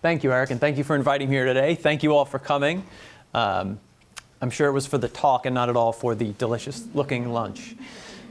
Thank you, Eric, and thank you for inviting me here today. Thank you all for coming. I'm sure it was for the talk and not at all for the delicious-looking lunch.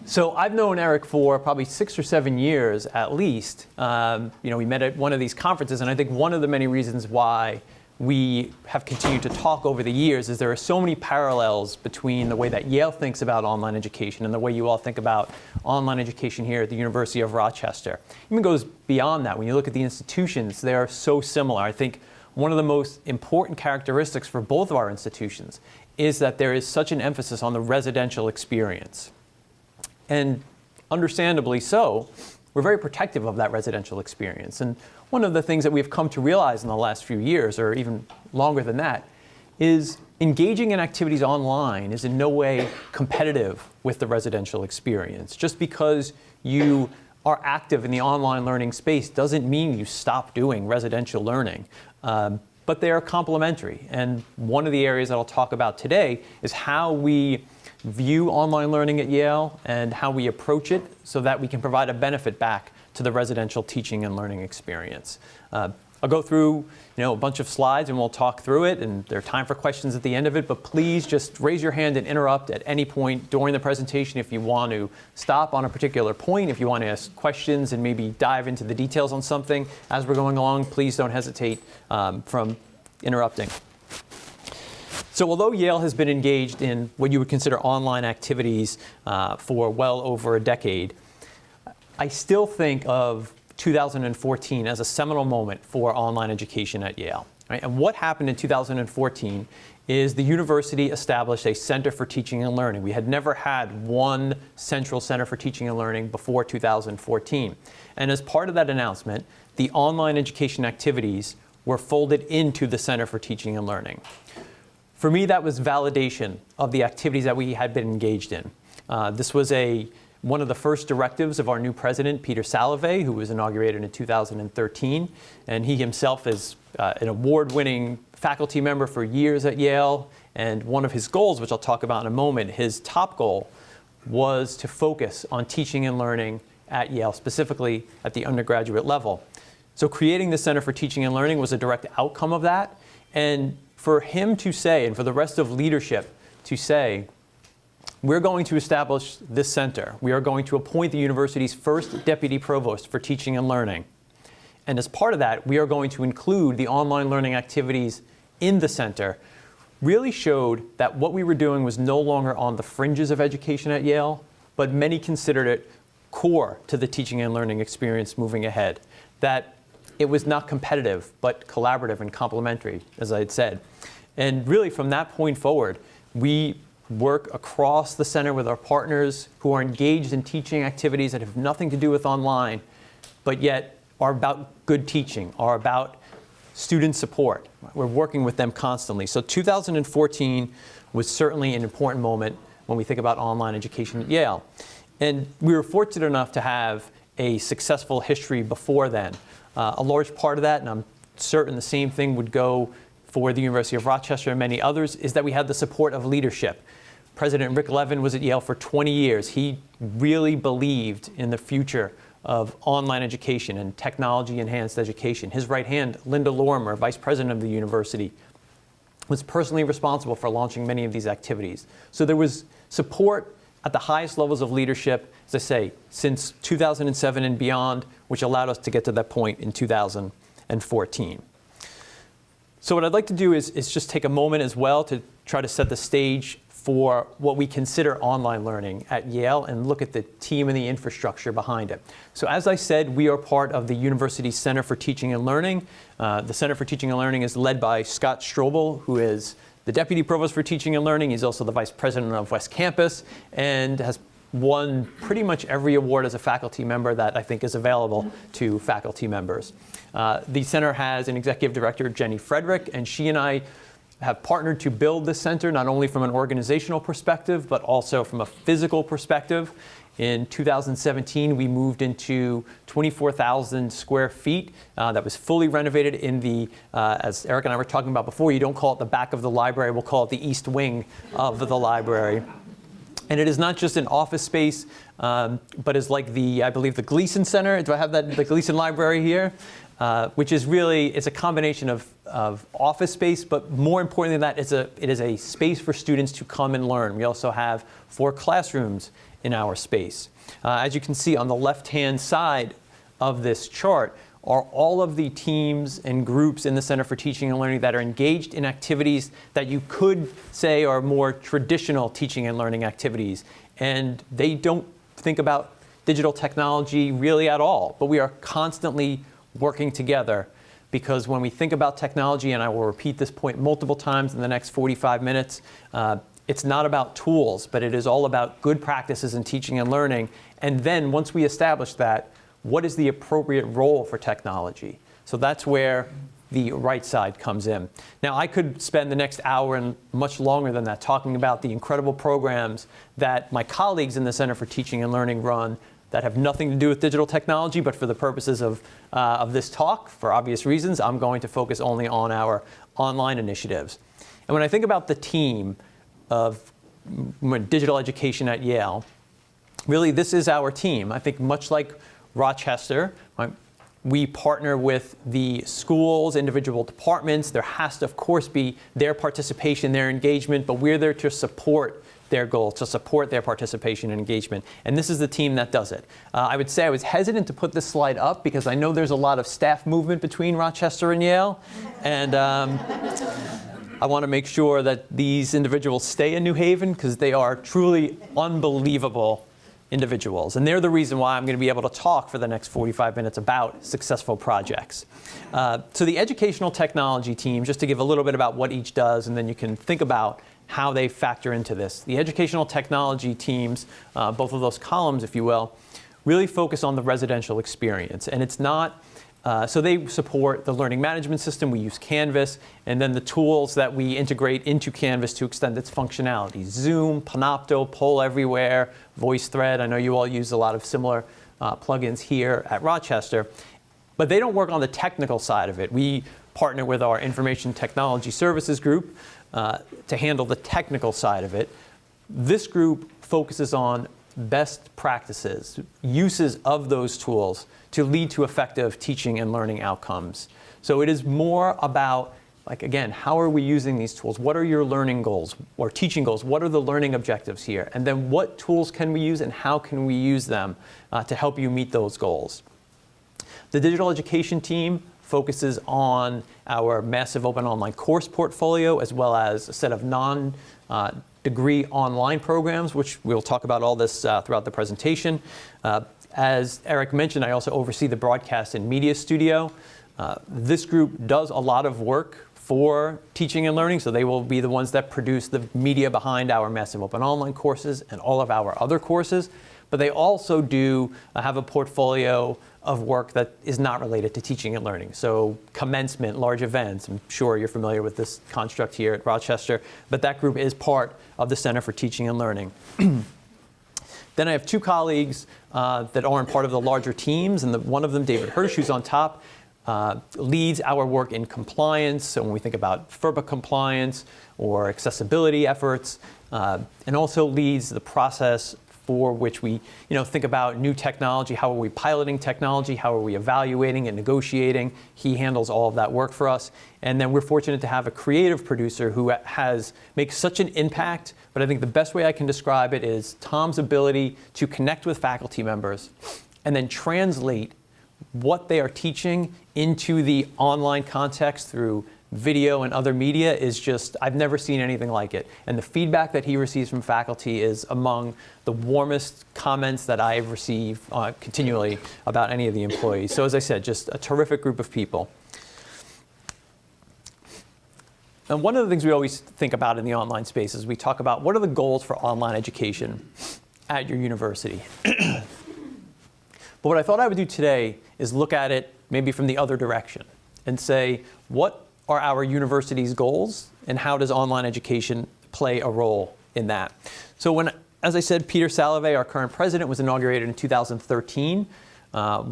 So I've known Eric for probably 6 or 7 years at least. We met at one of these conferences, and I think one of the many reasons why we have continued to talk over the years is there are so many parallels between the way that Yale thinks about online education and the way you all think about online education here at the University of Rochester. It even goes beyond that. When you look at the institutions, they are so similar. I think one of the most important characteristics for both of our institutions is that there is such an emphasis on the residential experience. And understandably so, we're very protective of that residential experience. And one of the things that we've come to realize in the last few years, or even longer than that, is engaging in activities online is in no way competitive with the residential experience. Just because you are active in the online learning space doesn't mean you stop doing residential learning. But they are complementary. And one of the areas that I'll talk about today is how we view online learning at Yale and how we approach it so that we can provide a benefit back to the residential teaching and learning experience. I'll go through a bunch of slides and we'll talk through it, and there's time for questions at the end of it, but please just raise your hand and interrupt at any point during the presentation if you want to stop on a particular point, if you want to ask questions and maybe dive into the details on something as we're going along. Please don't hesitate from interrupting. So although Yale has been engaged in what you would consider online activities for well over a decade, I still think of 2014 as a seminal moment for online education at Yale. Right? And what happened in 2014 is the university established a Center for Teaching and Learning. We had never had one central Center for Teaching and Learning before 2014. And as part of that announcement, the online education activities were folded into the Center for Teaching and Learning. For me, that was validation of the activities that we had been engaged in. This was one of the first directives of our new president, Peter Salovey, who was inaugurated in 2013. And he himself is an award-winning faculty member for years at Yale. And one of his goals, which I'll talk about in a moment, his top goal was to focus on teaching and learning at Yale, specifically at the undergraduate level. So creating the Center for Teaching and Learning was a direct outcome of that. And for him to say, and for the rest of leadership to say, we're going to establish this center. We are going to appoint the university's first deputy provost for teaching and learning. And as part of that, we are going to include the online learning activities in the center, really showed that what we were doing was no longer on the fringes of education at Yale, but many considered it core to the teaching and learning experience moving ahead. That it was not competitive, but collaborative and complementary, as I had said. And really from that point forward, we work across the center with our partners who are engaged in teaching activities that have nothing to do with online, but yet are about good teaching, are about student support. We're working with them constantly. So 2014 was certainly an important moment when we think about online education at Yale. And we were fortunate enough to have a successful history before then. A large part of that, and I'm certain the same thing would go for the University of Rochester and many others, is that we had the support of leadership. President Rick Levin was at Yale for 20 years. He really believed in the future of online education and technology-enhanced education. His right hand, Linda Lorimer, vice president of the university, was personally responsible for launching many of these activities. So there was support at the highest levels of leadership, as I say, since 2007 and beyond, which allowed us to get to that point in 2014. So what I'd like to do is just take a moment as well to try to set the stage for what we consider online learning at Yale and look at the team and the infrastructure behind it. So as I said, we are part of the university's Center for Teaching and Learning. The Center for Teaching and Learning is led by Scott Strobel, who is the Deputy Provost for Teaching and Learning. He's also the Vice President of West Campus and has won pretty much every award as a faculty member that I think is available to faculty members. The center has an executive director, Jenny Frederick, and she and I have partnered to build the center, not only from an organizational perspective, but also from a physical perspective. In 2017, we moved into 24,000 square feet that was fully renovated in the, as Eric and I were talking about before, you don't call it the back of the library, we'll call it the east wing of the library. And it is not just an office space, but is like I believe the Gleason Center. Do I have that, the Gleason Library here? which is really, it's a combination of office space, but more importantly than that, it is a space for students to come and learn. We also have 4 classrooms in our space. As you can see on the left-hand side of this chart are all of the teams and groups in the Center for Teaching and Learning that are engaged in activities that you could say are more traditional teaching and learning activities. And they don't think about digital technology really at all, but we are constantly working together, because when we think about technology, and I will repeat this point multiple times in the next 45 minutes, it's not about tools, but it is all about good practices in teaching and learning. And then once we establish that, what is the appropriate role for technology? So that's where the right side comes in. Now, I could spend the next hour and much longer than that talking about the incredible programs that my colleagues in the Center for Teaching and Learning run that have nothing to do with digital technology, but for the purposes of this talk, for obvious reasons, I'm going to focus only on our online initiatives. And when I think about the team of digital education at Yale, really this is our team. I think much like Rochester, we partner with the schools, individual departments. There has to, of course, be their participation, their engagement, but we're there to support their goals, to support their participation and engagement. And this is the team that does it. I would say I was hesitant to put this slide up because I know there's a lot of staff movement between Rochester and Yale. And I want to make sure that these individuals stay in New Haven because they are truly unbelievable individuals. And they're the reason why I'm going to be able to talk for the next 45 minutes about successful projects. So the educational technology team, just to give a little bit about what each does, and then you can think about how they factor into this. The educational technology teams, both of those columns, if you will, really focus on the residential experience. And it's not, so they support the learning management system. We use Canvas, and then the tools that we integrate into Canvas to extend its functionality. Zoom, Panopto, Poll Everywhere, VoiceThread. I know you all use a lot of similar plugins here at Rochester. But they don't work on the technical side of it. We partner with our Information Technology Services group to handle the technical side of it. This group focuses on best practices, uses of those tools to lead to effective teaching and learning outcomes. So it is more about, like, again, how are we using these tools? What are your learning goals or teaching goals? What are the learning objectives here? And then what tools can we use and how can we use them to help you meet those goals? The digital education team focuses on our massive open online course portfolio, as well as a set of non-degree online programs, which we'll talk about all this throughout the presentation. As Eric mentioned, I also oversee the broadcast and media studio. This group does a lot of work for teaching and learning, so they will be the ones that produce the media behind our massive open online courses and all of our other courses. But they also do have a portfolio of work that is not related to teaching and learning. So commencement, large events, I'm sure you're familiar with this construct here at Rochester, but that group is part of the Center for Teaching and Learning. Then I have 2 colleagues that aren't part of the larger teams, and one of them, David Hirsch, who's on top, leads our work in compliance. So when we think about FERPA compliance or accessibility efforts, and also leads the process for which we think about new technology. How are we piloting technology? How are we evaluating and negotiating? He handles all of that work for us. And then we're fortunate to have a creative producer who makes such an impact, but I think the best way I can describe it is Tom's ability to connect with faculty members and then translate what they are teaching into the online context through video and other media is just, I've never seen anything like it. And the feedback that he receives from faculty is among the warmest comments that I've received continually about any of the employees. So as I said, just a terrific group of people. And one of the things we always think about in the online space is we talk about what are the goals for online education at your university. But what I thought I would do today is look at it maybe from the other direction and say, what are our university's goals and how does online education play a role in that? So as I said, Peter Salovey, our current president, was inaugurated in 2013.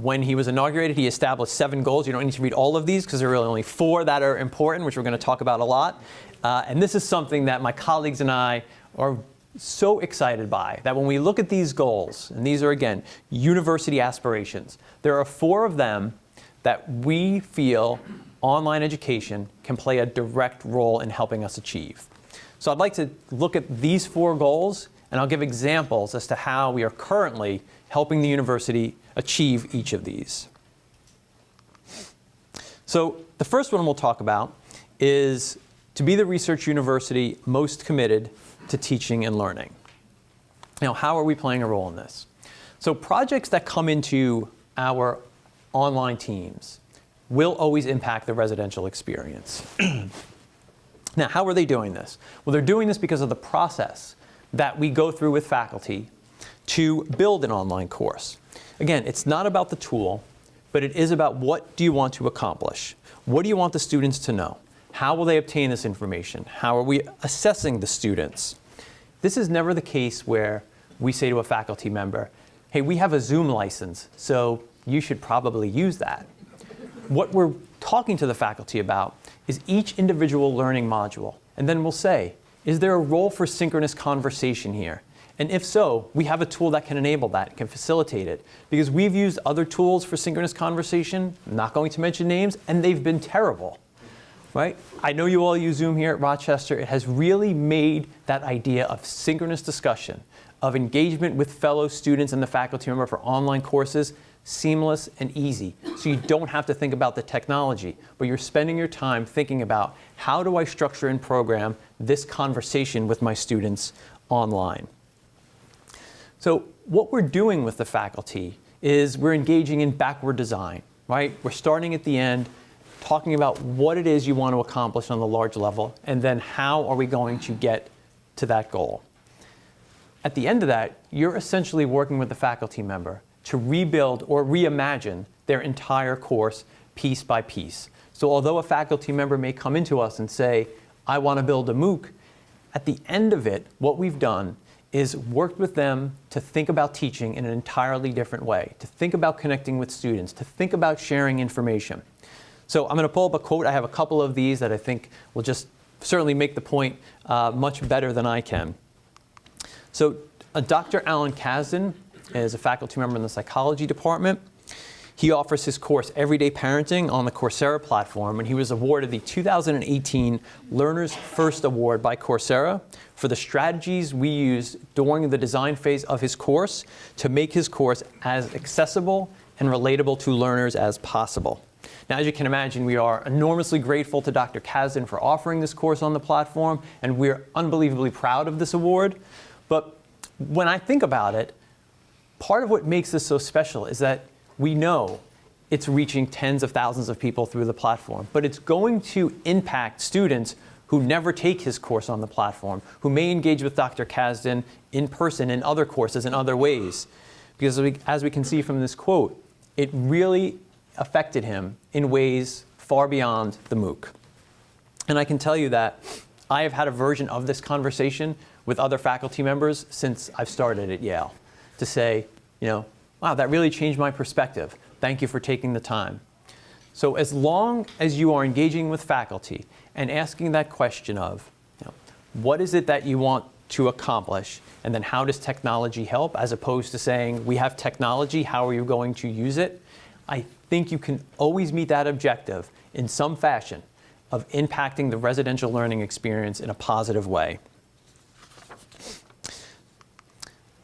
When he was inaugurated, he established 7 goals. You don't need to read all of these because there are really only 4 that are important, which we're going to talk about a lot. And this is something that my colleagues and I are so excited by, that when we look at these goals, and these are, again, university aspirations, there are 4 of them that we feel online education can play a direct role in helping us achieve. So I'd like to look at these 4 goals, and I'll give examples as to how we are currently helping the university achieve each of these. So the first one we'll talk about is to be the research university most committed to teaching and learning. Now, how are we playing a role in this? So projects that come into our online teams will always impact the residential experience. Now, how are they doing this? Well, they're doing this because of the process that we go through with faculty to build an online course. Again, it's not about the tool, but it is about what do you want to accomplish? What do you want the students to know? How will they obtain this information? How are we assessing the students? This is never the case where we say to a faculty member, hey, we have a Zoom license, so you should probably use that. What we're talking to the faculty about is each individual learning module. And then we'll say, is there a role for synchronous conversation here? And if so, we have a tool that can enable that, can facilitate it. Because we've used other tools for synchronous conversation, I'm not going to mention names, and they've been terrible. Right? I know you all use Zoom here at Rochester. It has really made that idea of synchronous discussion, of engagement with fellow students and the faculty member for online courses seamless and easy. So you don't have to think about the technology, but you're spending your time thinking about how do I structure and program this conversation with my students online. So what we're doing with the faculty is we're engaging in backward design, right? We're starting at the end, talking about what it is you want to accomplish on the large level, and then how are we going to get to that goal. At the end of that, you're essentially working with the faculty member to rebuild or reimagine their entire course piece by piece. So although a faculty member may come into us and say, I want to build a MOOC, at the end of it, what we've done is worked with them to think about teaching in an entirely different way, to think about connecting with students, to think about sharing information. So I'm going to pull up a quote. I have a couple of these that I think will just certainly make the point much better than I can. So Dr. Alan Kasdan is a faculty member in the psychology department. He offers his course, Everyday Parenting, on the Coursera platform, and he was awarded the 2018 Learner's First Award by Coursera for the strategies we used during the design phase of his course to make his course as accessible and relatable to learners as possible. Now, as you can imagine, we are enormously grateful to Dr. Kasdan for offering this course on the platform, and we're unbelievably proud of this award. But when I think about it, part of what makes this so special is that we know it's reaching tens of thousands of people through the platform, but it's going to impact students who never take his course on the platform, who may engage with Dr. Kasdan in person in other courses in other ways. Because as we can see from this quote, it really affected him in ways far beyond the MOOC. And I can tell you that I have had a version of this conversation with other faculty members since I've started at Yale, to say, wow, that really changed my perspective. Thank you for taking the time. So as long as you are engaging with faculty and asking that question of, what is it that you want to accomplish, and then how does technology help, as opposed to saying, we have technology, how are you going to use it? I think you can always meet that objective in some fashion of impacting the residential learning experience in a positive way.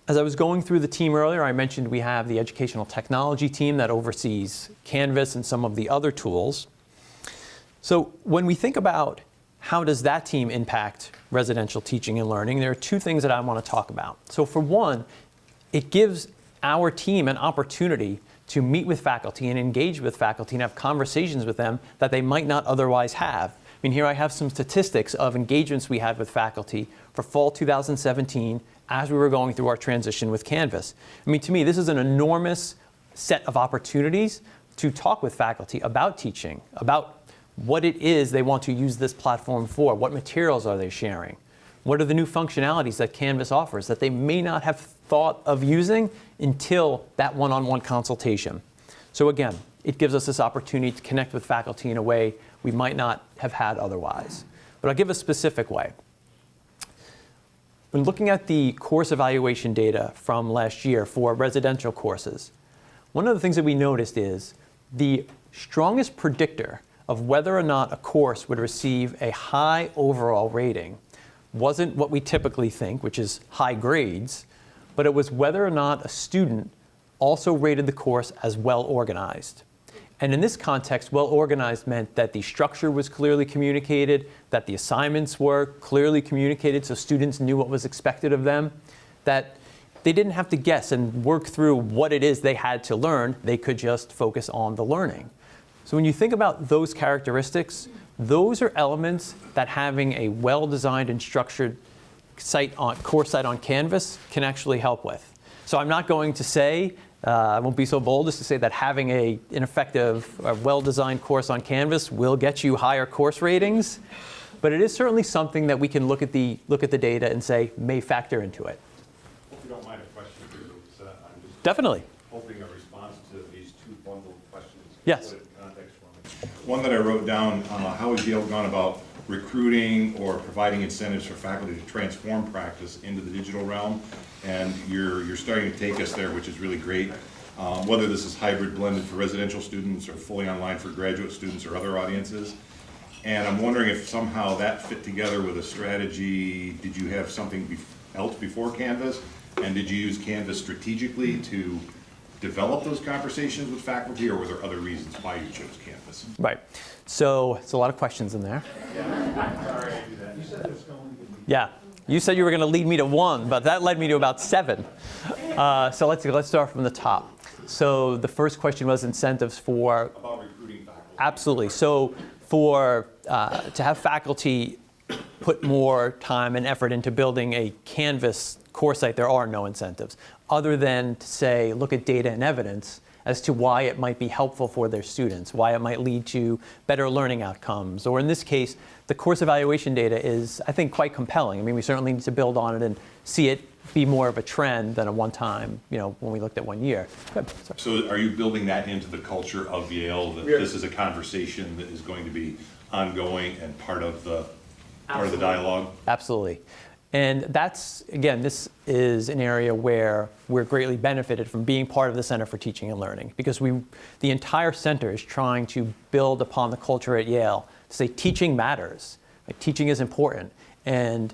As I was going through the team earlier, I mentioned we have the educational technology team that oversees Canvas and some of the other tools. So when we think about how does that team impact residential teaching and learning, there are 2 things that I want to talk about. So for one, it gives our team an opportunity to meet with faculty and engage with faculty and have conversations with them that they might not otherwise have. I mean, here I have some statistics of engagements we had with faculty for fall 2017 as we were going through our transition with Canvas. I mean, to me, this is an enormous set of opportunities to talk with faculty about teaching, about what it is they want to use this platform for, what materials are they sharing, what are the new functionalities that Canvas offers that they may not have thought of using until that one-on-one consultation. So again, it gives us this opportunity to connect with faculty in a way we might not have had otherwise. But I'll give a specific way. When looking at the course evaluation data from last year for residential courses, one of the things that we noticed is the strongest predictor of whether or not a course would receive a high overall rating wasn't what we typically think, which is high grades, but it was whether or not a student also rated the course as well organized. And in this context, well organized meant that the structure was clearly communicated, that the assignments were clearly communicated so students knew what was expected of them, that they didn't have to guess and work through what it is they had to learn. They could just focus on the learning. So when you think about those characteristics, those are elements that having a well-designed and structured course site on Canvas can actually help with. So I'm not going to say, I won't be so bold as to say that having an effective, well-designed course on Canvas will get you higher course ratings, but it is certainly something that we can look at the data and say may factor into it. If you don't mind a question for you, I'm just Definitely. hoping a response to these two bundled questions. Yes. Put it in context for me. One that I wrote down, how has Yale gone about recruiting or providing incentives for faculty to transform practice into the digital realm? And you're starting to take us there, which is really great. Whether this is hybrid blended for residential students or fully online for graduate students or other audiences. And I'm wondering if somehow that fit together with a strategy. Did you have something else before Canvas? And did you use Canvas strategically to develop those conversations with faculty, or were there other reasons why you chose Canvas? Right. So it's a lot of questions in there. Yeah. You said you were going to lead me to one, but that led me to about 7. So let's start from the top. So the first question was incentives for About recruiting faculty. Absolutely. So for to have faculty put more time and effort into building a Canvas course site, there are no incentives other than to say, look at data and evidence as to why it might be helpful for their students, why it might lead to better learning outcomes. Or in this case, the course evaluation data is, I think, quite compelling. I mean, we certainly need to build on it and see it be more of a trend than a one-time, when we looked at 1 year. Good. So are you building that into the culture of Yale, that this is a conversation that is going to be ongoing and part of the dialogue? Absolutely. And that's, again, this is an area where we're greatly benefited from being part of the Center for Teaching and Learning, because the entire center is trying to build upon the culture at Yale to say teaching matters. Like, teaching is important. And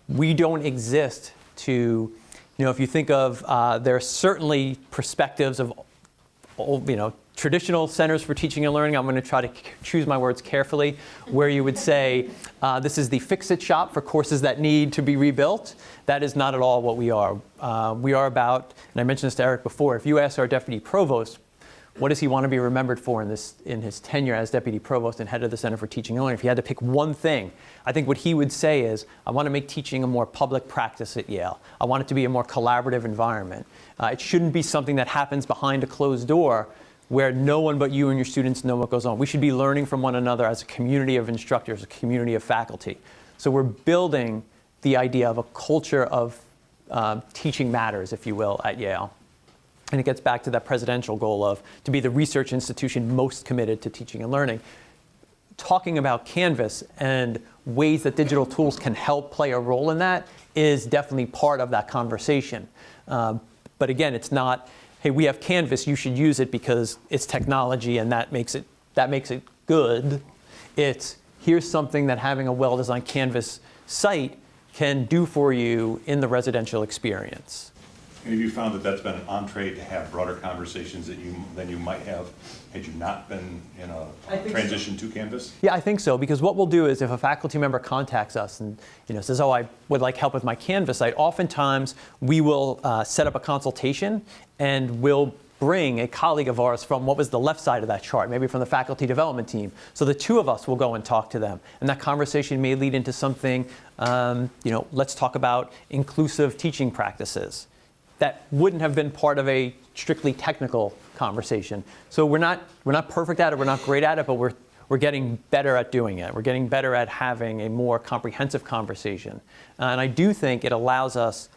we don't exist to, if you think of, there are certainly perspectives of, traditional centers for teaching and learning. I'm going to try to choose my words carefully, where you would say, this is the fix-it shop for courses that need to be rebuilt. That is not at all what we are. We are about, and I mentioned this to Eric before, if you ask our deputy provost, what does he want to be remembered for in his tenure as deputy provost and head of the Center for Teaching and Learning? If he had to pick one thing, I think what he would say is, I want to make teaching a more public practice at Yale. I want it to be a more collaborative environment. It shouldn't be something that happens behind a closed door where no one but you and your students know what goes on. We should be learning from one another as a community of instructors, a community of faculty. So we're building the idea of a culture of teaching matters, if you will, at Yale. And it gets back to that presidential goal of to be the research institution most committed to teaching and learning. Talking about Canvas and ways that digital tools can help play a role in that is definitely part of that conversation. But again, it's not, hey, we have Canvas, you should use it because it's technology and that makes it good. It's, here's something that having a well-designed Canvas site can do for you in the residential experience. And have you found that that's been an entree to have broader conversations than you might have had you not been in a transition to Canvas? Yeah, I think so, because what we'll do is if a faculty member contacts us and says, oh, I would like help with my Canvas site, oftentimes we will set up a consultation and we'll bring a colleague of ours from what was the left side of that chart, maybe from the faculty development team. So the two of us will go and talk to them. And that conversation may lead into something, let's talk about inclusive teaching practices. That wouldn't have been part of a strictly technical conversation. So we're not perfect at it, we're not great at it, but we're getting better at doing it. We're getting better at having a more comprehensive conversation. And I do think it allows us,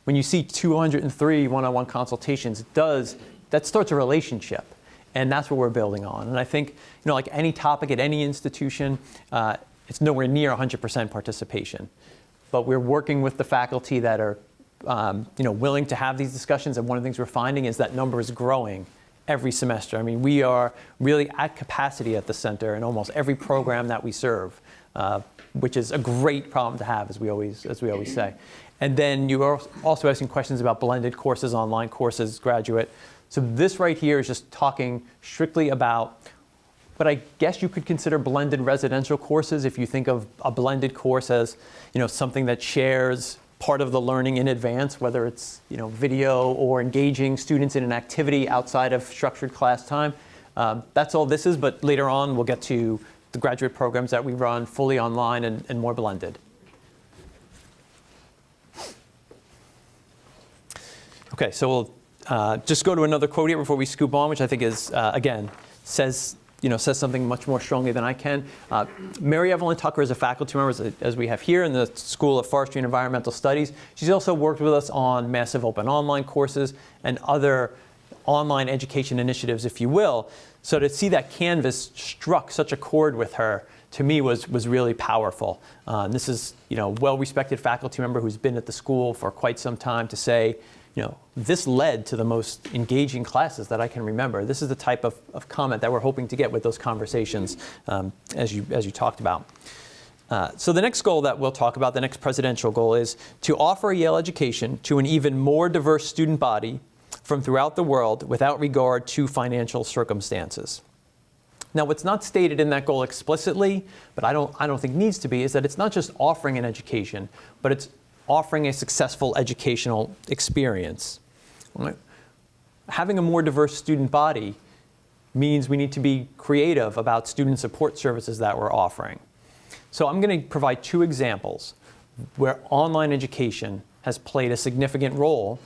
when you see 203 one-on-one consultations, that starts a relationship. And that's what we're building on. And I think, like any topic at any institution, it's nowhere near 100% participation. But we're working with the faculty that are willing to have these discussions, and one of the things we're finding is that number is growing every semester. I mean, we are really at capacity at the center in almost every program that we serve, which is a great problem to have, as we always say. And then you are also asking questions about blended courses, online courses, graduate. So this right here is just talking strictly about what I guess you could consider blended residential courses, if you think of a blended course as, something that shares part of the learning in advance, whether it's, video or engaging students in an activity outside of structured class time. That's all this is, but later on we'll get to the graduate programs that we run fully online and more blended. Okay, so we'll just go to another quote here before we scoop on, which I think is, again, says something much more strongly than I can. Mary Evelyn Tucker is a faculty member, as we have here, in the School of Forestry and Environmental Studies. She's also worked with us on massive open online courses and other online education initiatives, if you will. So to see that Canvas struck such a chord with her, to me, was really powerful. This is, well-respected faculty member who's been at the school for quite some time to say, this led to the most engaging classes that I can remember. This is the type of comment that we're hoping to get with those conversations, as you talked about. So the next goal that we'll talk about, the next presidential goal, is to offer a Yale education to an even more diverse student body from throughout the world without regard to financial circumstances. Now, what's not stated in that goal explicitly, but I don't think needs to be, is that it's not just offering an education, but it's offering a successful educational experience. Right? Having a more diverse student body means we need to be creative about student support services that we're offering. So I'm going to provide two examples where online education has played a significant role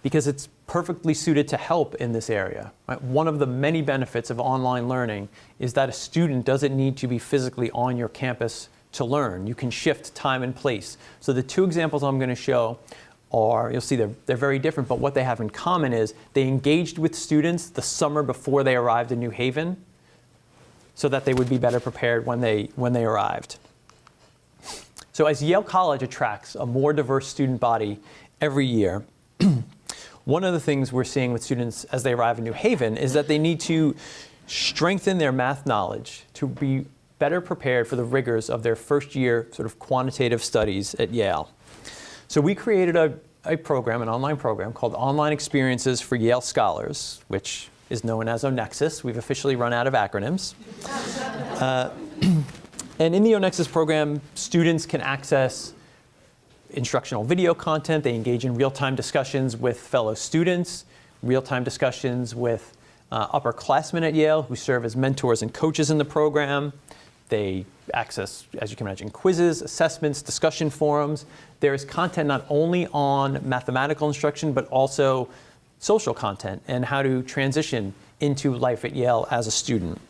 because it's perfectly suited to help in this area. Right? One of the many benefits of online learning is that a student doesn't need to be physically on your campus to learn. You can shift time and place. So the two examples I'm going to show are, you'll see they're very different, but what they have in common is they engaged with students the summer before they arrived in New Haven so that they would be better prepared when they arrived. So as Yale College attracts a more diverse student body every year, one of the things we're seeing with students as they arrive in New Haven is that they need to strengthen their math knowledge to be better prepared for the rigors of their first year sort of quantitative studies at Yale. So we created a program, an online program called Online Experiences for Yale Scholars, which is known as ONEXUS. We've officially run out of acronyms. And in the ONEXUS program, students can access instructional video content. They engage in real-time discussions with fellow students, real-time discussions with upperclassmen at Yale who serve as mentors and coaches in the program. They access, as you can imagine, quizzes, assessments, discussion forums. There is content not only on mathematical instruction, but also social content and how to transition into life at Yale as a student.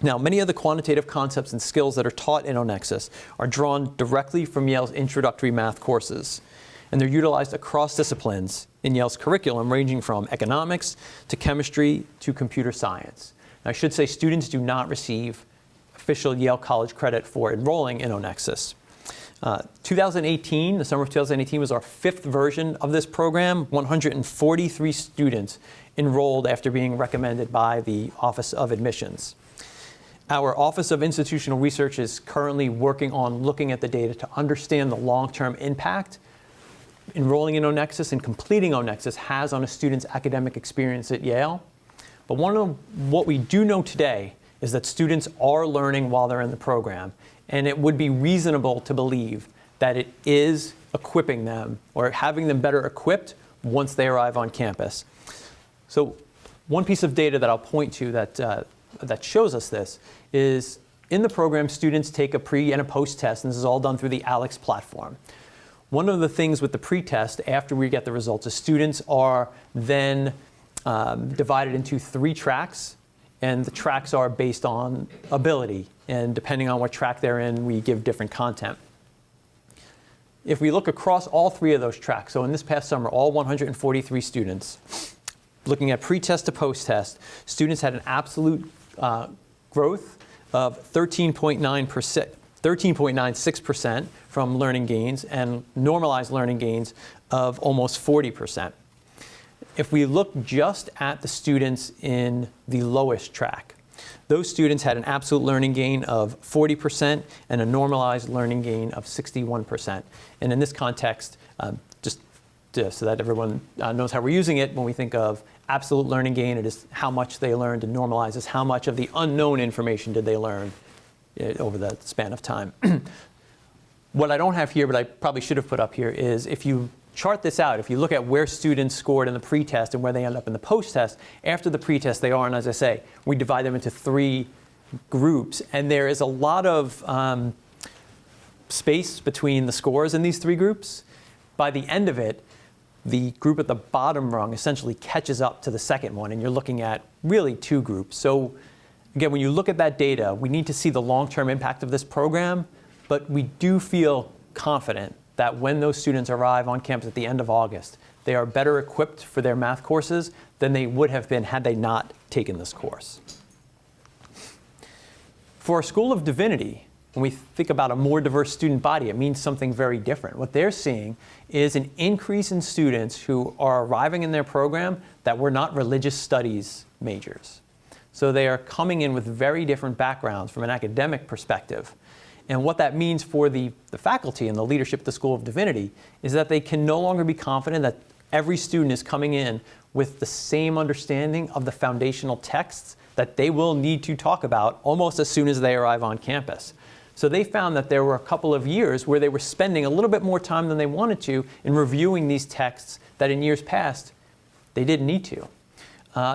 Now, many of the quantitative concepts and skills that are taught in ONEXUS are drawn directly from Yale's introductory math courses, and they're utilized across disciplines in Yale's curriculum, ranging from economics to chemistry to computer science. Now, I should say students do not receive official Yale College credit for enrolling in ONEXUS. 2018, the summer of 2018, was our fifth version of this program. 143 students enrolled after being recommended by the Office of Admissions. Our Office of Institutional Research is currently working on looking at the data to understand the long-term impact enrolling in ONEXUS and completing ONEXUS has on a student's academic experience at Yale. But what we do know today is that students are learning while they're in the program, and it would be reasonable to believe that it is equipping them or having them better equipped once they arrive on campus. So one piece of data that I'll point to that shows us this is in the program, students take a pre and a post test, and this is all done through the ALEX platform. One of the things with the pre-test, after we get the results, is students are then divided into 3 tracks, and the tracks are based on ability, and depending on what track they're in, we give different content. If we look across all 3 of those tracks, so in this past summer, all 143 students, looking at pre-test to post-test, students had an absolute growth of 13.96% from learning gains and normalized learning gains of almost 40%. if we look just at the students in the lowest track, those students had an absolute learning gain of 40% and a normalized learning gain of 61%. And in this context, just so that everyone knows how we're using it, when we think of absolute learning gain, it is how much they learned, and normalized is how much of the unknown information did they learn over the span of time. What I don't have here, but I probably should have put up here, is if you chart this out, if you look at where students scored in the pretest and where they end up in the post-test, after the pretest they are, and as I say, we divide them into 3 groups, and there is a lot of space between the scores in these 3 groups. By the end of it, the group at the bottom rung essentially catches up to the second one, and you're looking at really 2 groups. So again, when you look at that data, we need to see the long-term impact of this program, but we do feel confident that when those students arrive on campus at the end of August, they are better equipped for their math courses than they would have been had they not taken this course. For our School of Divinity, when we think about a more diverse student body, it means something very different. What they're seeing is an increase in students who are arriving in their program that were not religious studies majors. So they are coming in with very different backgrounds from an academic perspective. And what that means for the faculty and the leadership at the School of Divinity is that they can no longer be confident that every student is coming in with the same understanding of the foundational texts that they will need to talk about almost as soon as they arrive on campus. So they found that there were a couple of years where they were spending a little bit more time than they wanted to in reviewing these texts that in years past they didn't need to.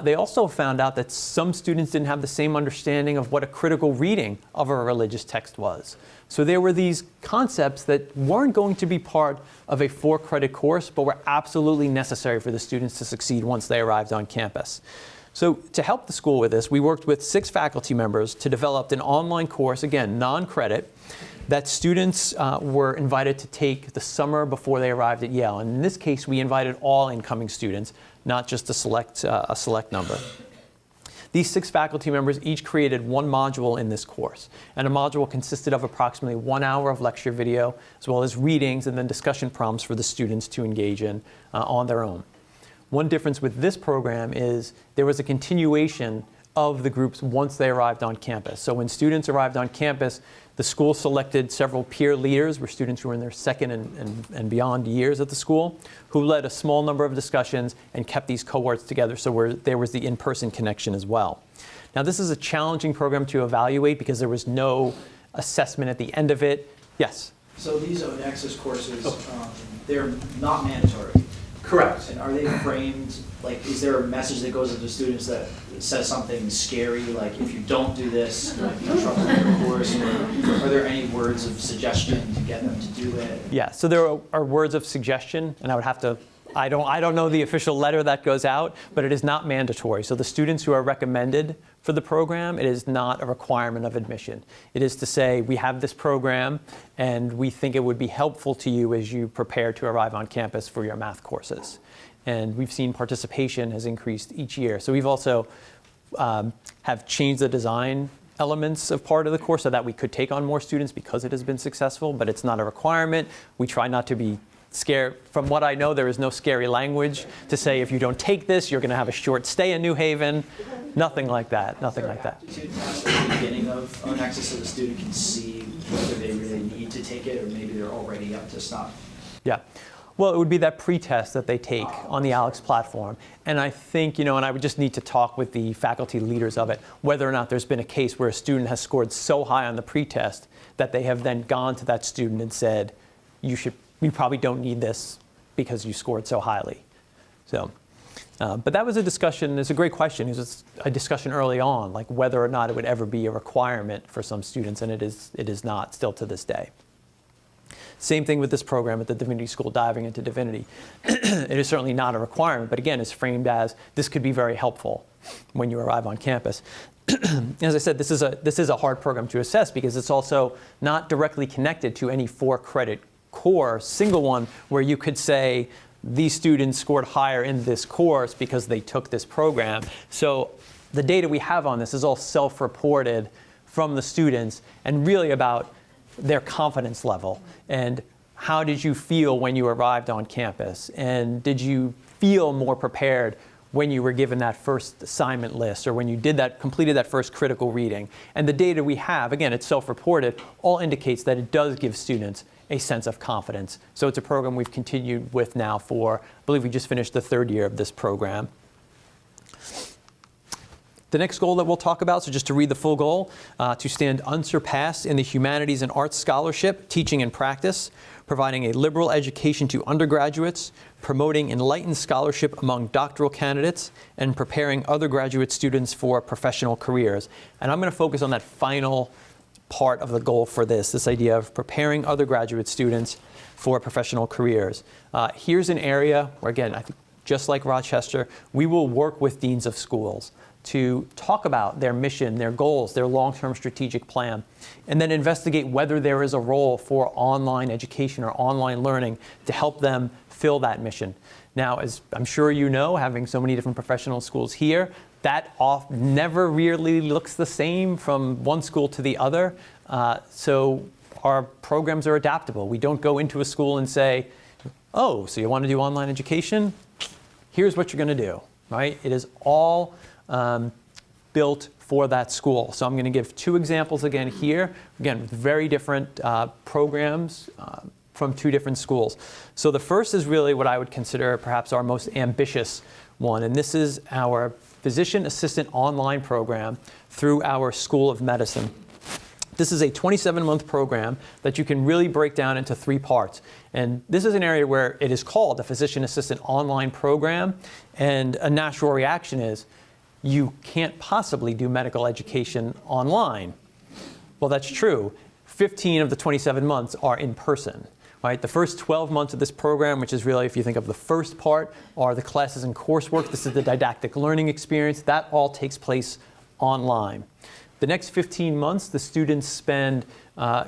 They also found out that some students didn't have the same understanding of what a critical reading of a religious text was. So there were these concepts that weren't going to be part of a 4-credit course, but were absolutely necessary for the students to succeed once they arrived on campus. So to help the school with this, we worked with 6 faculty members to develop an online course, again, non-credit, that students were invited to take the summer before they arrived at Yale. And in this case, we invited all incoming students, not just a select number. These 6 faculty members each created 1 module in this course. And a module consisted of approximately 1 hour of lecture video, as well as readings and then discussion prompts for the students to engage in on their own. One difference with this program is there was a continuation of the groups once they arrived on campus. So when students arrived on campus, the school selected several peer leaders, were students who were in their second and beyond years at the school, who led a small number of discussions and kept these cohorts together, so there was the in-person connection as well. Now this is a challenging program to evaluate because there was no assessment at the end of it. Yes? So these open access courses, they're not mandatory. Correct. And are they framed, like, is there a message that goes to students that says something scary, like, if you don't do this, you might be in trouble with your course, or are there any words of suggestion to get them to do it? Yeah, so there are words of suggestion, and I would have to, I don't know the official letter that goes out, but it is not mandatory. So the students who are recommended for the program, it is not a requirement of admission. It is to say, we have this program, and we think it would be helpful to you as you prepare to arrive on campus for your math courses. And we've seen participation has increased each year. So we've also have changed the design elements of part of the course so that we could take on more students because it has been successful, but it's not a requirement. We try not to be scared. From what I know, there is no scary language to say if you don't take this, you're going to have a short stay in New Haven. Nothing like that. Nothing like that. Aptitude test at the beginning of open access so the student can see whether they really need to take it or maybe they're already up to snuff. Yeah. Well, it would be that pre-test that they take on the ALEX platform. And I think, and I would just need to talk with the faculty leaders of it, whether or not there's been a case where a student has scored so high on the pre-test that they have then gone to that student and said, you probably don't need this because you scored so highly. So, but that was a discussion, it's a great question. It was a discussion early on, like whether or not it would ever be a requirement for some students, and it is not still to this day. Same thing with this program at the Divinity School, Diving into Divinity. It is certainly not a requirement, but again, it's framed as this could be very helpful when you arrive on campus. As I said, this is a hard program to assess because it's also not directly connected to any 4-credit core, single one, where you could say these students scored higher in this course because they took this program. So the data we have on this is all self-reported from the students and really about their confidence level and how did you feel when you arrived on campus, and did you feel more prepared when you were given that first assignment list or when you completed that first critical reading. And the data we have, again, it's self-reported, all indicates that it does give students a sense of confidence. So it's a program we've continued with now for, I believe we just finished the 3rd year of this program. The next goal that we'll talk about, so just to read the full goal, to stand unsurpassed in the humanities and arts scholarship, teaching and practice, providing a liberal education to undergraduates, promoting enlightened scholarship among doctoral candidates, and preparing other graduate students for professional careers. And I'm going to focus on that final part of the goal for this idea of preparing other graduate students for professional careers. Here's an area where, again, I think just like Rochester, we will work with deans of schools to talk about their mission, their goals, their long-term strategic plan, and then investigate whether there is a role for online education or online learning to help them fill that mission. Now, as I'm sure you know, having so many different professional schools here, that never really looks the same from one school to the other. So our programs are adaptable. We don't go into a school and say, oh, so you want to do online education? Here's what you're going to do, right? It is all built for that school. So I'm going to give 2 examples again here. Again, with very different programs from 2 different schools. So the first is really what I would consider perhaps our most ambitious one, and this is our physician assistant online program through our School of Medicine. This is a 27-month program that you can really break down into 3 parts. And this is an area where it is called a physician assistant online program, and a natural reaction is, you can't possibly do medical education online. Well, that's true. 15 of the 27 months are in person. Right? The first 12 months of this program, which is really, if you think of the first part, are the classes and coursework. This is the didactic learning experience. That all takes place online. The next 15 months, the students spend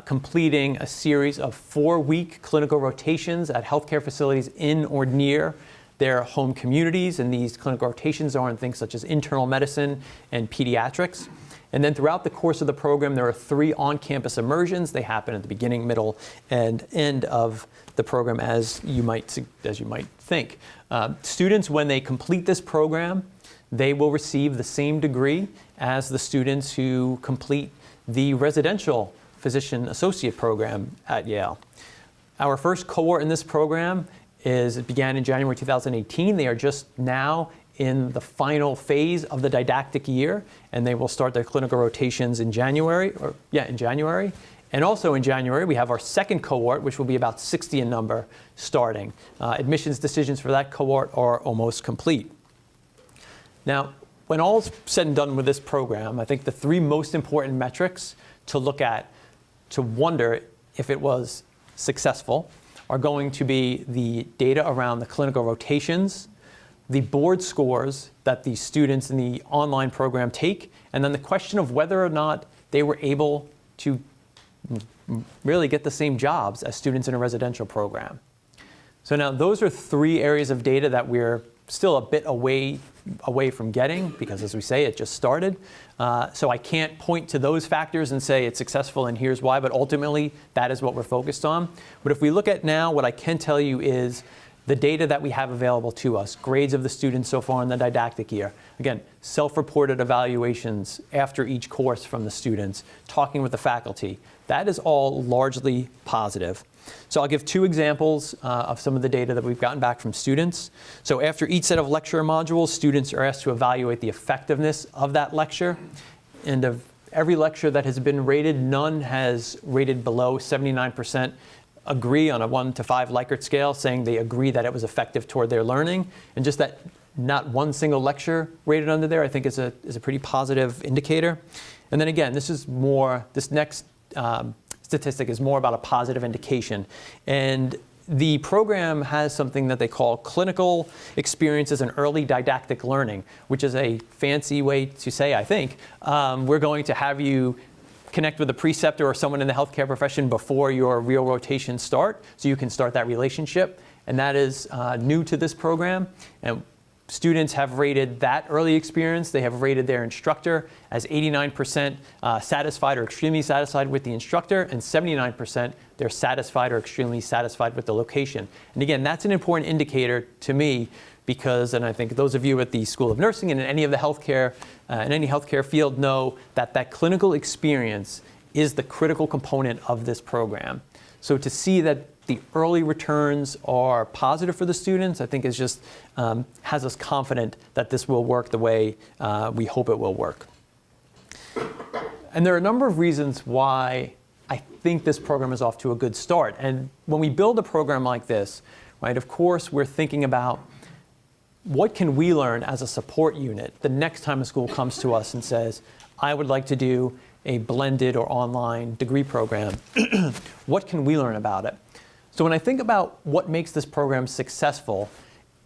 completing a series of 4-week clinical rotations at healthcare facilities in or near their home communities, and these clinical rotations are in things such as internal medicine and pediatrics. And then throughout the course of the program, there are 3 on-campus immersions. They happen at the beginning, middle, and end of the program, as you might think. Students, when they complete this program, they will receive the same degree as the students who complete the residential physician associate program at Yale. Our first cohort in this program it began in January 2018. They are just now in the final phase of the didactic year, and they will start their clinical rotations in January. And also in January, we have our second cohort, which will be about 60 in number, starting. Admissions decisions for that cohort are almost complete. Now, when all's said and done with this program, I think the 3 most important metrics to look at to wonder if it was successful are going to be the data around the clinical rotations, the board scores that the students in the online program take, and then the question of whether or not they were able to really get the same jobs as students in a residential program. So now those are 3 areas of data that we're still a bit away from getting, because as we say, it just started. So I can't point to those factors and say it's successful and here's why, but ultimately that is what we're focused on. But if we look at now, what I can tell you is the data that we have available to us, grades of the students so far in the didactic year. Again, self-reported evaluations after each course from the students, talking with the faculty. That is all largely positive. So I'll give 2 examples of some of the data that we've gotten back from students. So after each set of lecture modules, students are asked to evaluate the effectiveness of that lecture. And of every lecture that has been rated, none has rated below 79% agree on a 1 to 5 Likert scale, saying they agree that it was effective toward their learning. And just that not one single lecture rated under there, I think is a pretty positive indicator. And then again, this next statistic is more about a positive indication. And the program has something that they call clinical experiences and early didactic learning, which is a fancy way to say, I think, we're going to have you connect with a preceptor or someone in the healthcare profession before your real rotations start, so you can start that relationship. And that is new to this program. And students have rated that early experience. They have rated their instructor as 89% satisfied or extremely satisfied with the instructor, and 79% they're satisfied or extremely satisfied with the location. And again, that's an important indicator to me, because, and I think those of you at the School of Nursing and in any of the healthcare, in any healthcare field know that that clinical experience is the critical component of this program. So to see that the early returns are positive for the students, I think is just, has us confident that this will work the way we hope it will work. And there are a number of reasons why I think this program is off to a good start. And when we build a program like this, right, of course, we're thinking about what can we learn as a support unit the next time a school comes to us and says, I would like to do a blended or online degree program. What can we learn about it? So when I think about what makes this program successful,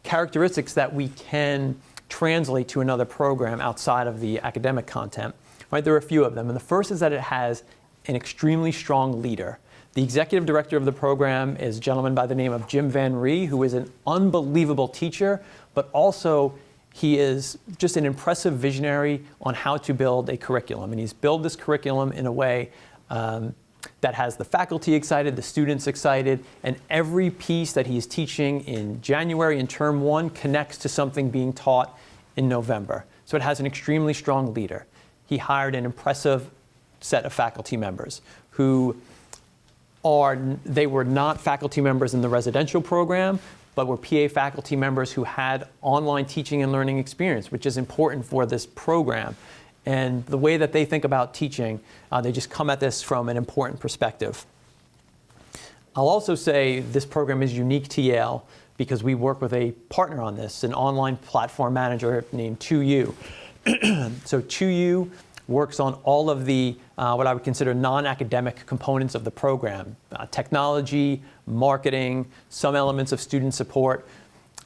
characteristics that we can translate to another program outside of the academic content, right, there are a few of them. And the first is that it has an extremely strong leader. The executive director of the program is a gentleman by the name of Jim Van Ree, who is an unbelievable teacher, but also he is just an impressive visionary on how to build a curriculum. And he's built this curriculum in a way that has the faculty excited, the students excited, and every piece that he's teaching in January in term 1 connects to something being taught in November. So it has an extremely strong leader. He hired an impressive set of faculty members who they were not faculty members in the residential program, but were PA faculty members who had online teaching and learning experience, which is important for this program. And the way that they think about teaching, they just come at this from an important perspective. I'll also say this program is unique to Yale because we work with a partner on this, an online platform manager named 2U. So 2U works on all of the, what I would consider non-academic components of the program, technology, marketing, some elements of student support.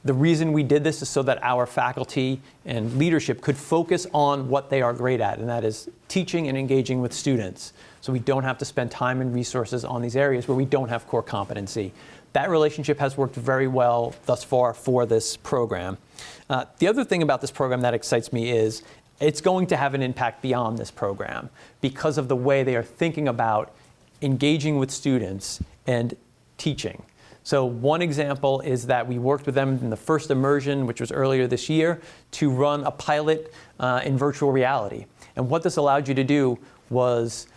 The reason we did this is so that our faculty and leadership could focus on what they are great at, and that is teaching and engaging with students. So we don't have to spend time and resources on these areas where we don't have core competency. That relationship has worked very well thus far for this program. The other thing about this program that excites me is it's going to have an impact beyond this program because of the way they are thinking about engaging with students and teaching. So one example is that we worked with them in the first immersion, which was earlier this year, to run a pilot in virtual reality. And what this allowed you to do was,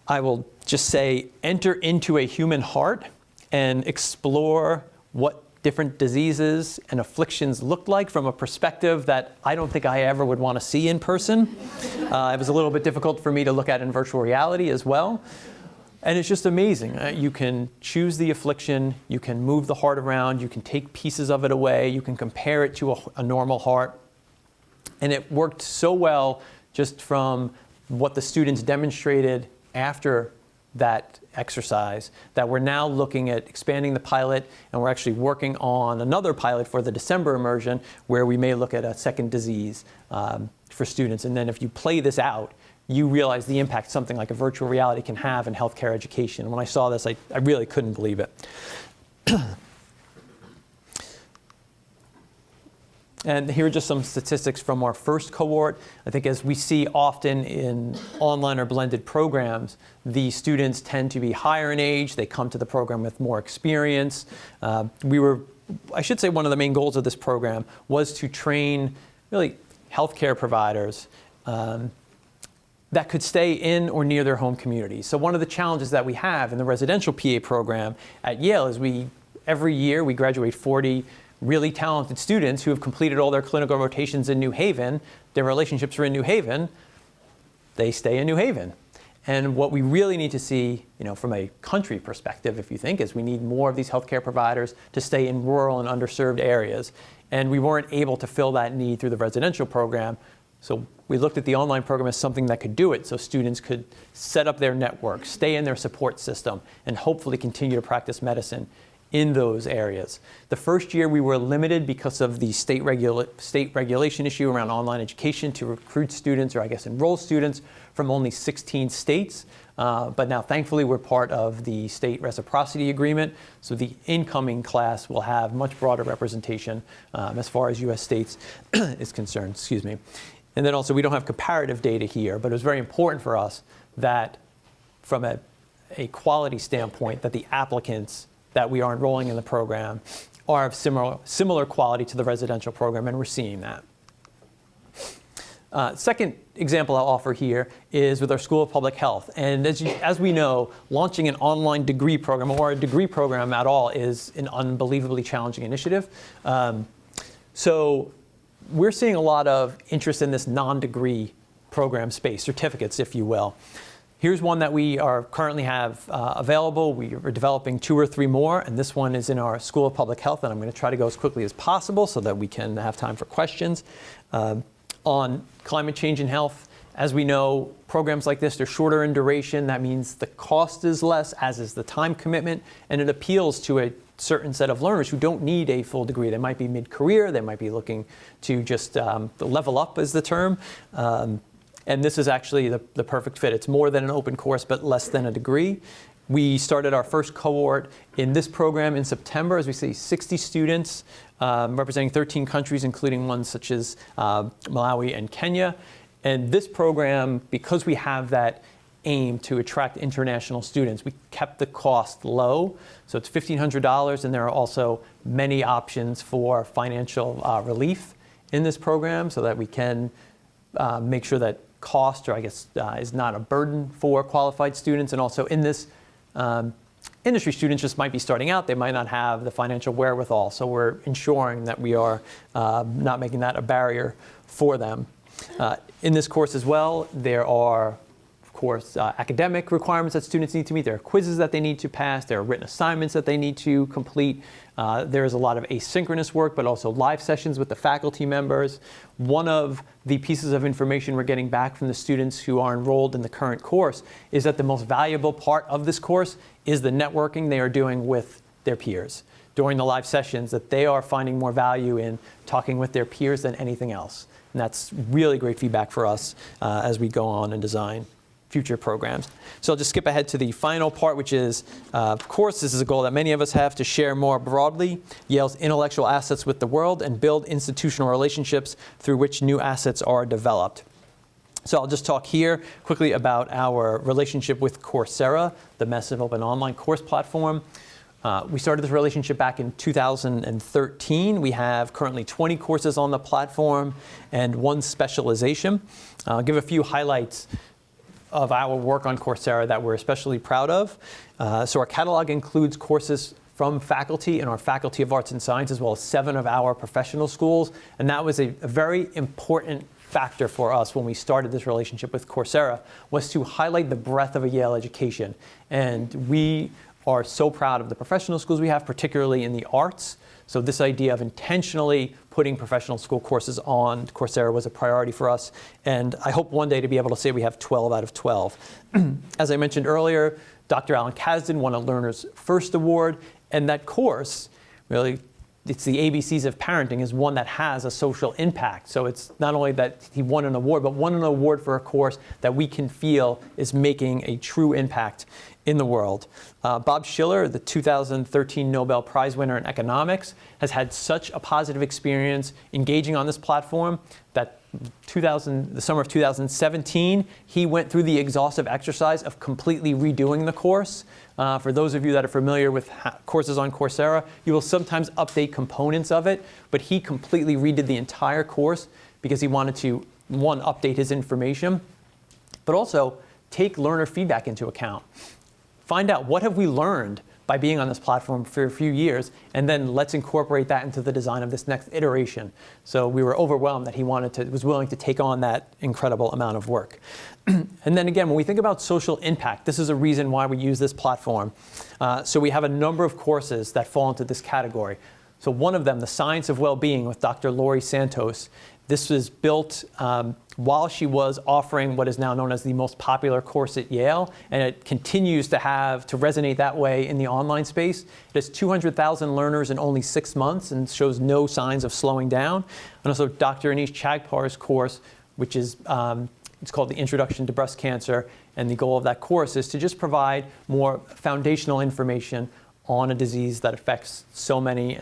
I will just say, enter into a human heart and explore what different diseases and afflictions looked like from a perspective that I don't think I ever would want to see in person. It was a little bit difficult for me to look at in virtual reality as well. And it's just amazing. You can choose the affliction, you can move the heart around, you can take pieces of it away, you can compare it to a normal heart. And it worked so well just from what the students demonstrated after that exercise that we're now looking at expanding the pilot, and we're actually working on another pilot for the December immersion where we may look at a second disease for students. And then if you play this out, you realize the impact something like a virtual reality can have in healthcare education. And when I saw this, I really couldn't believe it. And here are just some statistics from our first cohort. I think as we see often in online or blended programs, the students tend to be higher in age. They come to the program with more experience. I should say one of the main goals of this program was to train really healthcare providers that could stay in or near their home communities. So one of the challenges that we have in the residential PA program at Yale is every year we graduate 40 really talented students who have completed all their clinical rotations in New Haven. Their relationships are in New Haven. They stay in New Haven. And what we really need to see, from a country perspective, if you think, is we need more of these healthcare providers to stay in rural and underserved areas. And we weren't able to fill that need through the residential program. So we looked at the online program as something that could do it, so students could set up their network, stay in their support system, and hopefully continue to practice medicine in those areas. The first year we were limited because of the state regulation issue around online education to recruit students, or I guess enroll students, from only 16 states. But now thankfully we're part of the state reciprocity agreement, so the incoming class will have much broader representation as far as US states is concerned, excuse me. And then also we don't have comparative data here, but it was very important for us that from a quality standpoint that the applicants that we are enrolling in the program are of similar quality to the residential program, and we're seeing that. Second example I'll offer here is with our School of Public Health. And as we know, launching an online degree program or a degree program at all is an unbelievably challenging initiative. So we're seeing a lot of interest in this non-degree program space, certificates, if you will. Here's one that we currently have available. We are developing 2 or 3 more, and this one is in our School of Public Health, and I'm going to try to go as quickly as possible so that we can have time for questions. On climate change and health, as we know, programs like this, they're shorter in duration. That means the cost is less, as is the time commitment, and it appeals to a certain set of learners who don't need a full degree. They might be mid-career, they might be looking to just level up is the term. And this is actually the perfect fit. It's more than an open course, but less than a degree. We started our first cohort in this program in September. As we see, 60 students representing 13 countries, including ones such as Malawi and Kenya. And this program, because we have that aim to attract international students, we kept the cost low. So it's $1,500, and there are also many options for financial relief in this program so that we can make sure that cost, or I guess, is not a burden for qualified students. And also in this industry, students just might be starting out. They might not have the financial wherewithal. So we're ensuring that we are not making that a barrier for them. In this course as well, there are, of course, academic requirements that students need to meet. There are quizzes that they need to pass. There are written assignments that they need to complete. There is a lot of asynchronous work, but also live sessions with the faculty members. One of the pieces of information we're getting back from the students who are enrolled in the current course is that the most valuable part of this course is the networking they are doing with their peers during the live sessions, that they are finding more value in talking with their peers than anything else. And that's really great feedback for us as we go on and design future programs. So I'll just skip ahead to the final part, which is, of course, this is a goal that many of us have, to share more broadly Yale's intellectual assets with the world and build institutional relationships through which new assets are developed. So I'll just talk here quickly about our relationship with Coursera, the massive open online course platform. We started this relationship back in 2013. We have currently 20 courses on the platform and 1 specialization. I'll give a few highlights of our work on Coursera that we're especially proud of. So our catalog includes courses from faculty in our Faculty of Arts and Science, as well as 7 of our professional schools. And that was a very important factor for us when we started this relationship with Coursera, was to highlight the breadth of a Yale education. And we are so proud of the professional schools we have, particularly in the arts. So this idea of intentionally putting professional school courses on Coursera was a priority for us. And I hope one day to be able to say we have 12 out of 12. As I mentioned earlier, Dr. Alan Kasdan won a Learner's First Award. And that course, really, it's the ABCs of Parenting, is one that has a social impact. So it's not only that he won an award, but won an award for a course that we can feel is making a true impact in the world. Bob Shiller, the 2013 Nobel Prize winner in economics, has had such a positive experience engaging on this platform that the summer of 2017, he went through the exhaustive exercise of completely redoing the course. For those of you that are familiar with courses on Coursera, you will sometimes update components of it, but he completely redid the entire course because he wanted to, 1, update his information, but also take learner feedback into account. Find out, what have we learned by being on this platform for a few years, and then let's incorporate that into the design of this next iteration. So we were overwhelmed that he was willing to take on that incredible amount of work. And then again, when we think about social impact, this is a reason why we use this platform. So we have a number of courses that fall into this category. So one of them, The Science of Well-Being with Dr. Laurie Santos. This was built while she was offering what is now known as the most popular course at Yale, and it continues to resonate that way in the online space. It has 200,000 learners in only 6 months and shows no signs of slowing down. And also Dr. Anish Chagpar's course, which is it's called The Introduction to Breast Cancer, and the goal of that course is to just provide more foundational information on a disease that affects so many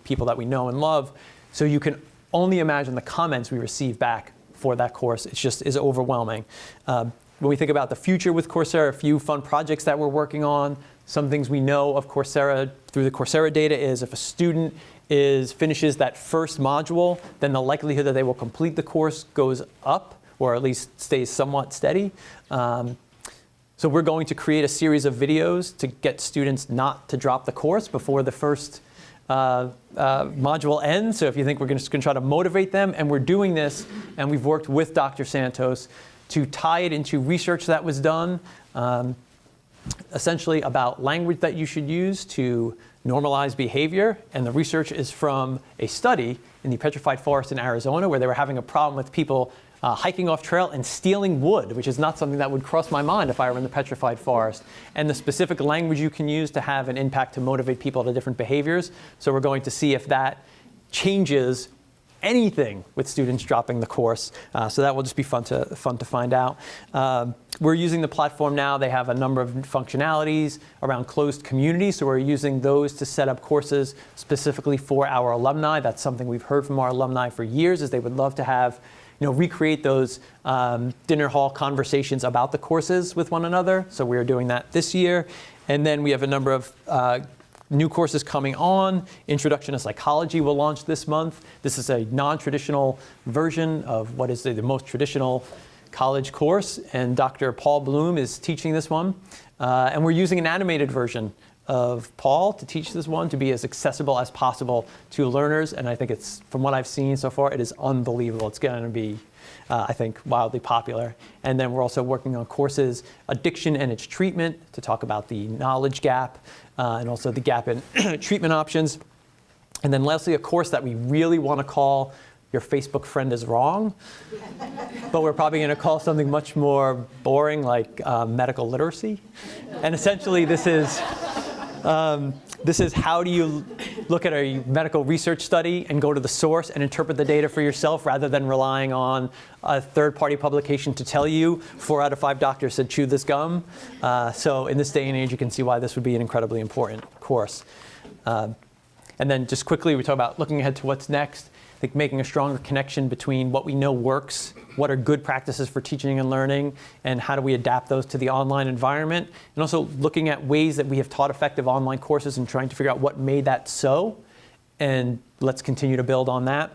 people that we know and love. So you can only imagine the comments we receive back for that course. It just is overwhelming. When we think about the future with Coursera, a few fun projects that we're working on, Some things we know of Coursera through the Coursera data is if a student finishes that first module, then the likelihood that they will complete the course goes up, or at least stays somewhat steady. So we're going to create a series of videos to get students not to drop the course before the first module ends. So if you think we're just going to try to motivate them, and we're doing this, and we've worked with Dr. Santos to tie it into research that was done, essentially about language that you should use to normalize behavior. And the research is from a study in the Petrified Forest in Arizona, where they were having a problem with people hiking off trail and stealing wood, which is not something that would cross my mind if I were in the Petrified Forest. And the specific language you can use to have an impact to motivate people to different behaviors. So we're going to see if that changes anything with students dropping the course. So that will just be fun to find out. We're using the platform now. They have a number of functionalities around closed communities. So we're using those to set up courses specifically for our alumni. That's something we've heard from our alumni for years, is they would love to have, recreate those dinner hall conversations about the courses with one another. So we're doing that this year. And then we have a number of new courses coming on. Introduction to Psychology will launch this month. This is a non-traditional version of what is the most traditional college course, and Dr. Paul Bloom is teaching this one. And we're using an animated version of Paul to teach this one to be as accessible as possible to learners. And I think it's, from what I've seen so far, it is unbelievable. It's going to be, I think, wildly popular. And then we're also working on courses, Addiction and its Treatment, to talk about the knowledge gap and also the gap in treatment options. And then lastly, a course that we really want to call Your Facebook Friend is Wrong. But we're probably going to call something much more boring, like medical literacy. And essentially this is how do you look at a medical research study and go to the source and interpret the data for yourself, rather than relying on a third-party publication to tell you 4 out of 5 doctors said chew this gum. So in this day and age, you can see why this would be an incredibly important course. And then just quickly, we talk about looking ahead to what's next. I think making a stronger connection between what we know works, what are good practices for teaching and learning, and how do we adapt those to the online environment. And also looking at ways that we have taught effective online courses and trying to figure out what made that so. And let's continue to build on that.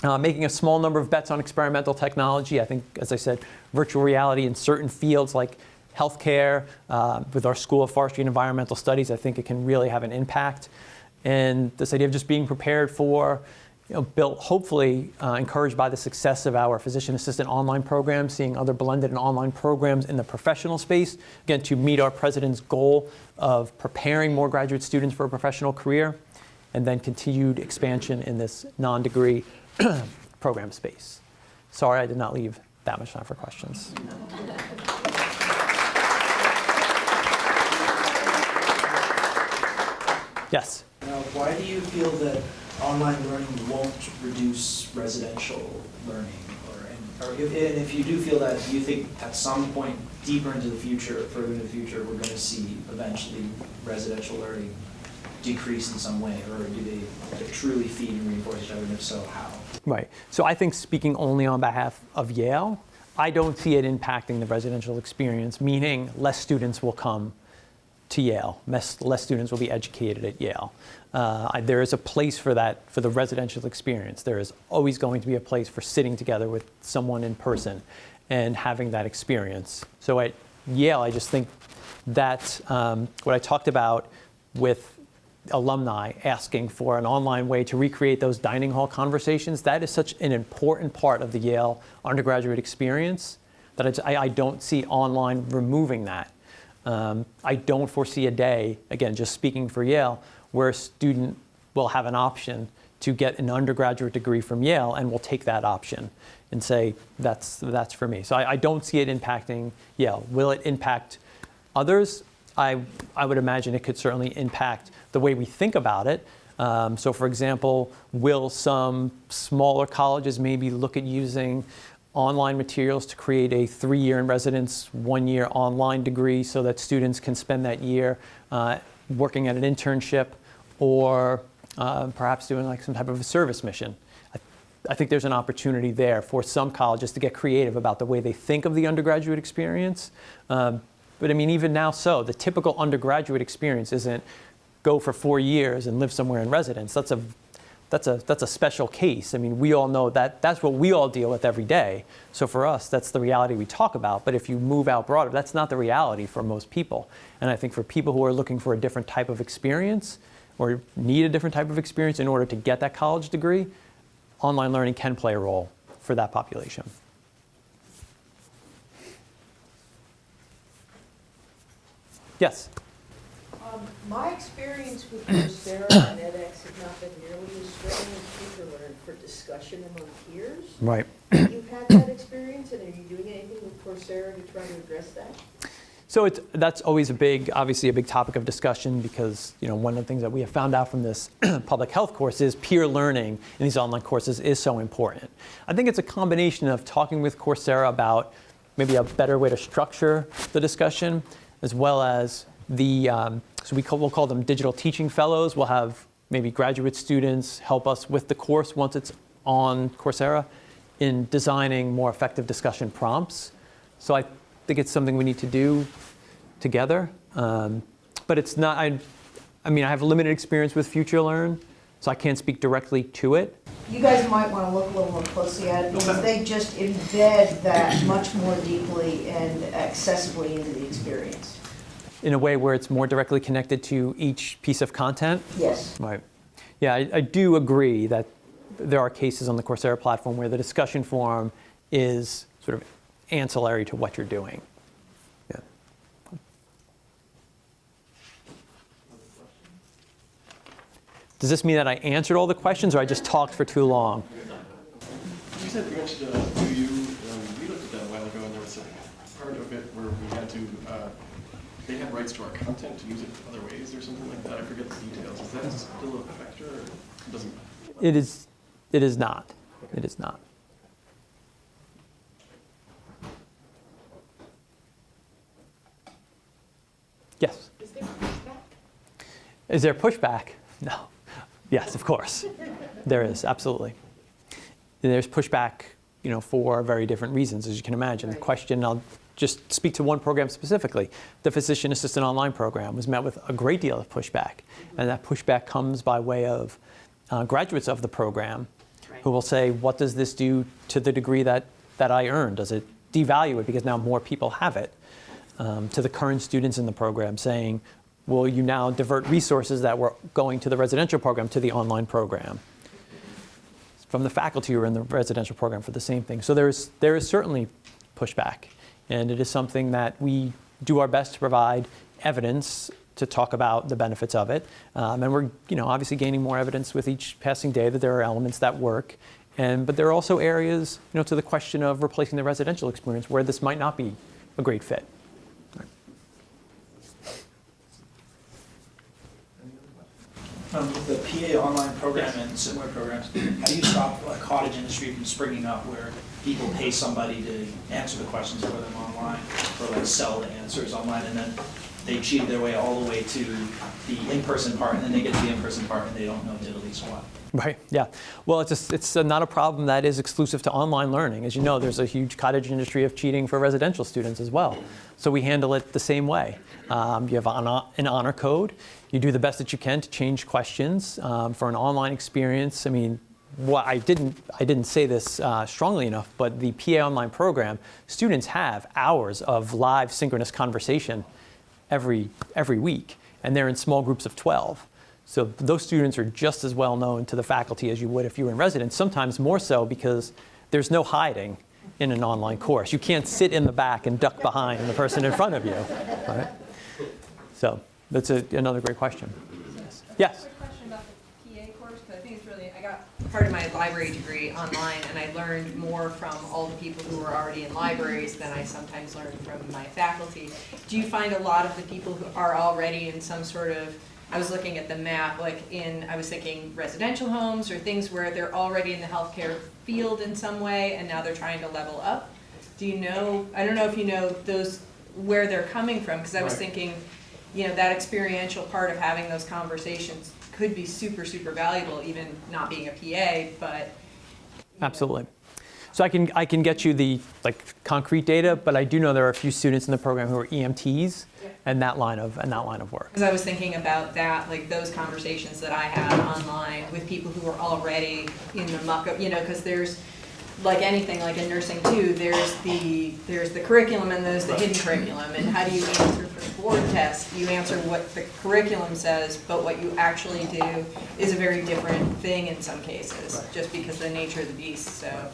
Making a small number of bets on experimental technology. I think, as I said, virtual reality in certain fields like healthcare, with our School of Forestry and Environmental Studies, I think it can really have an impact. And this idea of just being prepared for, built, hopefully encouraged by the success of our physician assistant online program, seeing other blended and online programs in the professional space, again, to meet our president's goal of preparing more graduate students for a professional career, and then continued expansion in this non-degree program space. Sorry, I did not leave that much time for questions. Yes? Why do you feel that online learning won't reduce residential learning? And if you do feel that, do you think at some point deeper into the future, further into the future, we're going to see eventually residential learning decrease in some way, or do they truly feed and reinforce each other, and if so, how? Right. So I think, speaking only on behalf of Yale, I don't see it impacting the residential experience, meaning less students will come to Yale. Less students will be educated at Yale. There is a place for that, for the residential experience. There is always going to be a place for sitting together with someone in person and having that experience. So at Yale, I just think that what I talked about with alumni asking for an online way to recreate those dining hall conversations, that is such an important part of the Yale undergraduate experience that I don't see online removing that. I don't foresee a day, again, just speaking for Yale, where a student will have an option to get an undergraduate degree from Yale and will take that option and say, that's for me. So I don't see it impacting Yale. Will it impact others? I would imagine it could certainly impact the way we think about it. So for example, will some smaller colleges maybe look at using online materials to create a 3-year in residence, 1-year online degree so that students can spend that year working at an internship, or perhaps doing like some type of a service mission? I think there's an opportunity there for some colleges to get creative about the way they think of the undergraduate experience. But I mean, even now, the typical undergraduate experience isn't go for 4 years and live somewhere in residence. That's a special case. I mean, we all know that that's what we all deal with every day. So for us, that's the reality we talk about. But if you move out broader, that's not the reality for most people. And I think for people who are looking for a different type of experience or need a different type of experience in order to get that college degree, online learning can play a role for that population. Yes? My experience with Coursera and edX has not been nearly as strong as Shiller for discussion among peers. Right. You've had that experience, and are you doing anything with Coursera to try to address that? So that's always obviously a big topic of discussion, because one of the things that we have found out from this public health course is peer learning in these online courses is so important. I think it's a combination of talking with Coursera about maybe a better way to structure the discussion, as well as we'll call them digital teaching fellows. We'll have maybe graduate students help us with the course once it's on Coursera in designing more effective discussion prompts. So I think it's something we need to do together. But it's not, I have limited experience with FutureLearn, so I can't speak directly to it. You guys might want to look a little more closely at it, because they just embed that much more deeply and accessibly into the experience. In a way where it's more directly connected to each piece of content? Yes. Right. Yeah, I do agree that there are cases on the Coursera platform where the discussion forum is sort of ancillary to what you're doing. Yeah. Does this mean that I answered all the questions, or I just talked for too long? You said you mentioned we looked at that a while ago, and there was a part of it where we had to, they had rights to our content to use it other ways or something like that. I forget the details. Is that still a factor, or it doesn't matter? It is not. It is not. Yes? Is there pushback? Is there pushback? No. Yes, of course. There is, absolutely. There's pushback, for very different reasons, as you can imagine. The question, I'll just speak to one program specifically. The Physician Assistant Online program was met with a great deal of pushback. And that pushback comes by way of graduates of the program who will say, what does this do to the degree that I earned? Does it devalue it because now more people have it? To the current students in the program saying, will you now divert resources that were going to the residential program to the online program? From the faculty who are in the residential program for the same thing. So there is certainly pushback. And it is something that we do our best to provide evidence to talk about the benefits of it. And we're obviously gaining more evidence with each passing day that there are elements that work. But there are also areas to the question of replacing the residential experience where this might not be a great fit. With the PA online program and similar programs, how do you stop a cottage industry from springing up where people pay somebody to answer the questions for them online, or sell the answers online, and then they cheat their way all the way to the in-person part, and then they get to the in-person part and they don't know diddly squat? Right, yeah. Well, it's not a problem that is exclusive to online learning. As you know, there's a huge cottage industry of cheating for residential students as well. So we handle it the same way. You have an honor code. You do the best that you can to change questions for an online experience. I mean, I didn't say this strongly enough, but the PA Online program, students have hours of live synchronous conversation every week, and they're in small groups of 12. So those students are just as well known to the faculty as you would if you were in residence, sometimes more so because there's no hiding in an online course. You can't sit in the back and duck behind the person in front of you. Right? So that's another great question. Yes? Quick question about the PA course, because I think it's really, I got part of my library degree online, and I learned more from all the people who were already in libraries than I sometimes learn from my faculty. Do you find a lot of the people who are already in some sort of, I was looking at the map, I was thinking residential homes or things where they're already in the healthcare field in some way and now they're trying to level up? Do you know, I don't know if you know those, where they're coming from, because I was thinking, that experiential part of having those conversations could be super, super valuable, even not being a PA, but. Absolutely. So I can get you the concrete data, but I do know there are a few students in the program who are EMTs and that line of work. Because I was thinking about that, like those conversations that I had online with people who are already in the muck of, because there's, like anything, like in nursing too, there's the curriculum and there's the hidden curriculum. And how do you answer for the board test? You answer what the curriculum says, but what you actually do is a very different thing in some cases, Right. just because of the nature of the beast, so.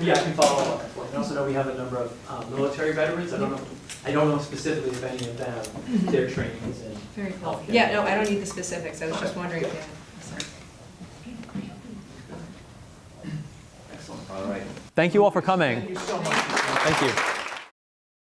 Yeah, I can follow up on that point. I also know we have a number of military veterans. I don't know specifically if any of them, their trainings in Very cool. healthcare. Yeah, no, I don't need the specifics. I was just wondering, yeah. Excellent. All right. Thank you all for coming. Thank you so much. Thank you.